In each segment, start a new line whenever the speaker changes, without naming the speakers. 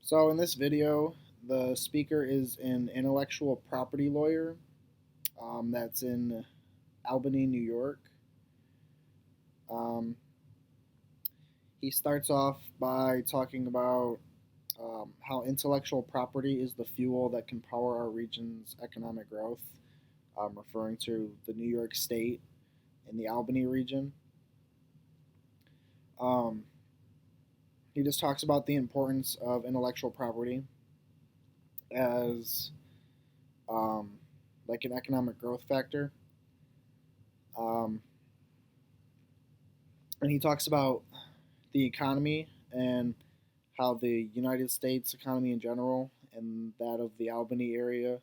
So in this video, the speaker is an intellectual property lawyer that's in Albany, New York. Um, he starts off by talking about how intellectual property is the fuel that can power our region's economic growth, referring to the New York State and the Albany region. Um, he just talks about the importance of intellectual property as um, like an economic growth factor. Um, and he talks about the economy and how the United States economy in general and that of the Albany area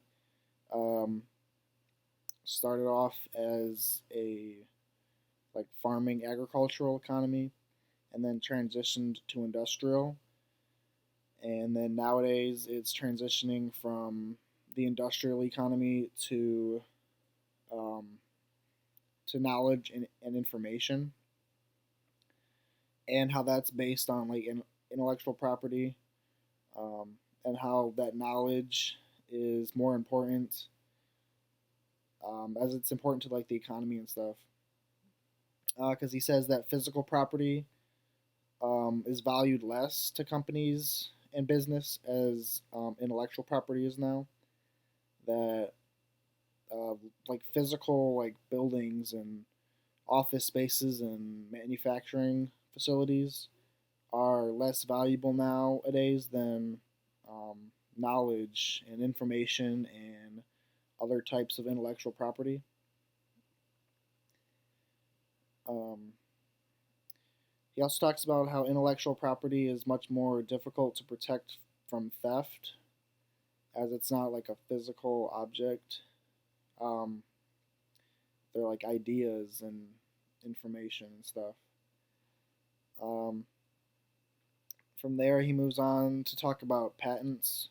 um, started off as a like farming agricultural economy and then transitioned to industrial, and then nowadays it's transitioning from the industrial economy um, to knowledge and information, and how that's based on like intellectual property, um, and how that knowledge is more important, as it's important to like the economy and stuff. Because he says that physical property is valued less to companies and business as intellectual property is now. That uh, like physical like buildings and office spaces and manufacturing facilities are less valuable nowadays than um, knowledge and information and other types of intellectual property. Um, he also talks about how intellectual property is much more difficult to protect from theft, as it's not like a physical object. Um, they're like ideas and information and stuff. Um, from there, he moves on to talk about patents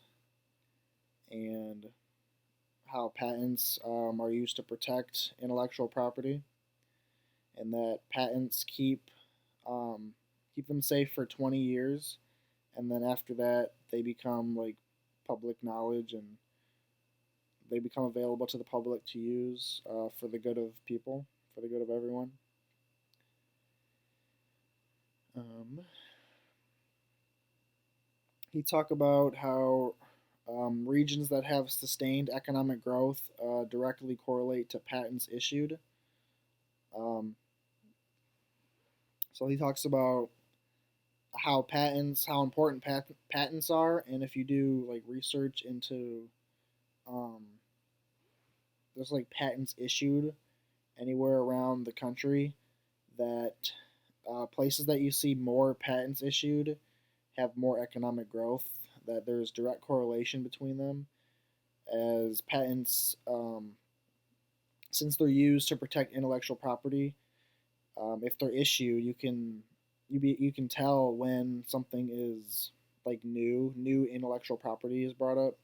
and how patents are used to protect intellectual property, and that patents keep them safe for 20 years, and then after that they become like public knowledge and they become available to the public to use for the good of people, for the good of everyone. Um, he talked about how regions that have sustained economic growth directly correlate to patents issued. Um, so he talks about how important patents are, and if you do like research into, um, there's like patents issued anywhere around the country, that places that you see more patents issued have more economic growth. That there's direct correlation between them, as patents, since they're used to protect intellectual property, if they're issued, you can tell when something is like new intellectual property is brought up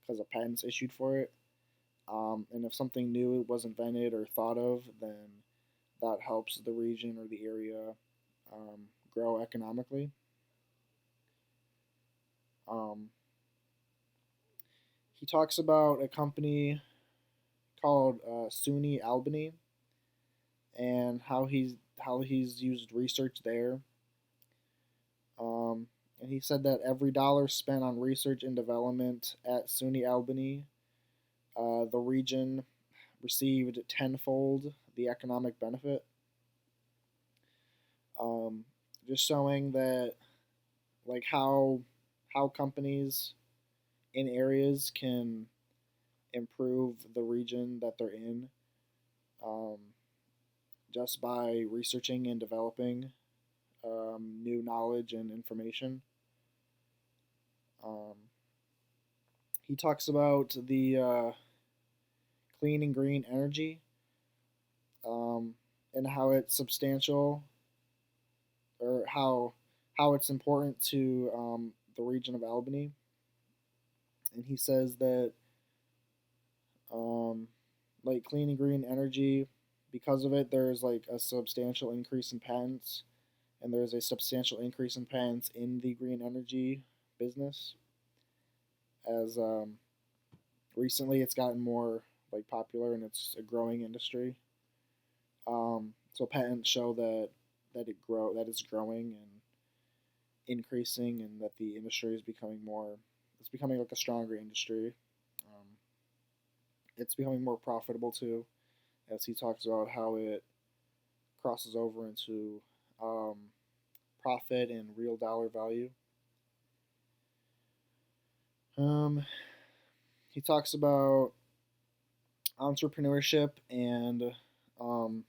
because a patent's issued for it. And if something new was invented or thought of, then that helps the region or the area grow economically. Um, he talks about a company called SUNY Albany and how he's used research there. And he said that every dollar spent on research and development at SUNY Albany, the region received tenfold the economic benefit. Um, just showing that like how companies in areas can improve the region that they're in, um, just by researching and developing new knowledge and information. Um, he talks about the clean and green energy, um, and how it's substantial, or how it's important to the region of Albany. And he says that um, like clean and green energy, because of it, there's like a substantial increase in patents, and there's a substantial increase in patents in the green energy business. as recently it's gotten more like popular and it's a growing industry. So patents show that it's growing and increasing, and that the industry is becoming more. It's becoming like a stronger industry. Um, it's becoming more profitable too, as he talks about how it crosses over into um, profit and real dollar value. Um, he talks about entrepreneurship and um,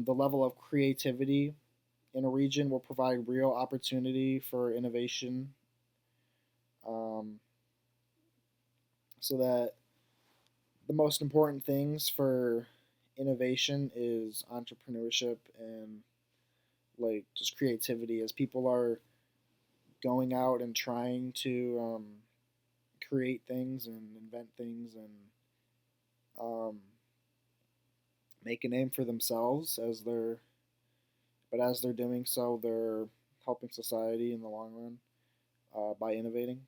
the level of creativity in a region will provide real opportunity for innovation, um, so that the most important things for innovation is entrepreneurship and like just creativity, as people are going out and trying to create things and invent things and um, make a name for themselves as they're doing so, they're helping society in the long run by innovating.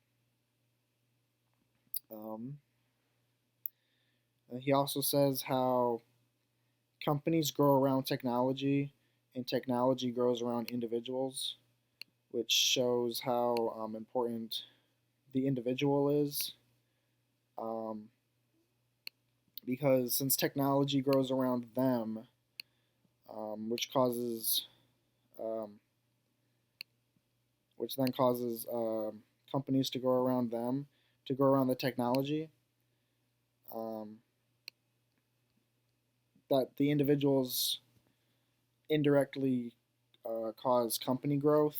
Um, and he also says how companies grow around technology and technology grows around individuals, which shows how important the individual is. Um, because since technology grows around them, which causes, um, which then causes companies to go around them, to go around the technology, um, that the individuals indirectly cause company growth.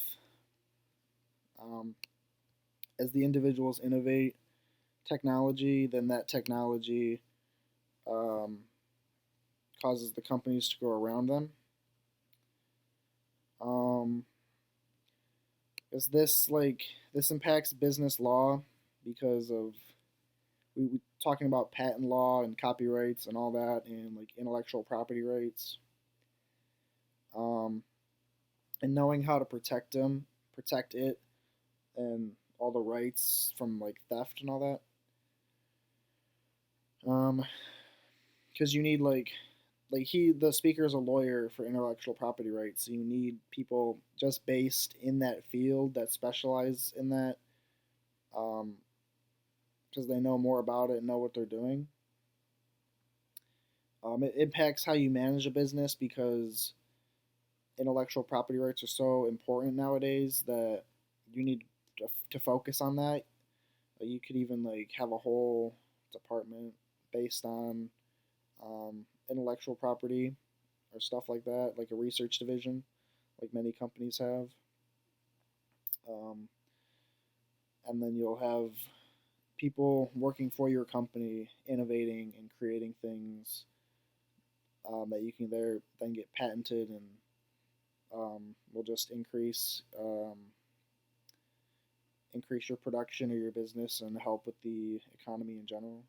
Um, as the individuals innovate technology, then that technology um, causes the companies to go around them. Um, is this like this impacts business law because of we talking about patent law and copyrights and all that and like intellectual property rights, um, and knowing how to protect it, and all the rights from like theft and all that. Because you need the speaker is a lawyer for intellectual property rights. So you need people just based in that field that specialize in that, um, because they know more about it and know what they're doing. It impacts how you manage a business because intellectual property rights are so important nowadays that you need to focus on that. You could even like have a whole department based on intellectual property or stuff like that, like a research division, like many companies have. Um, and then you'll have people working for your company innovating and creating things that you can then get patented and will just increase your production or your business and help with the economy in general.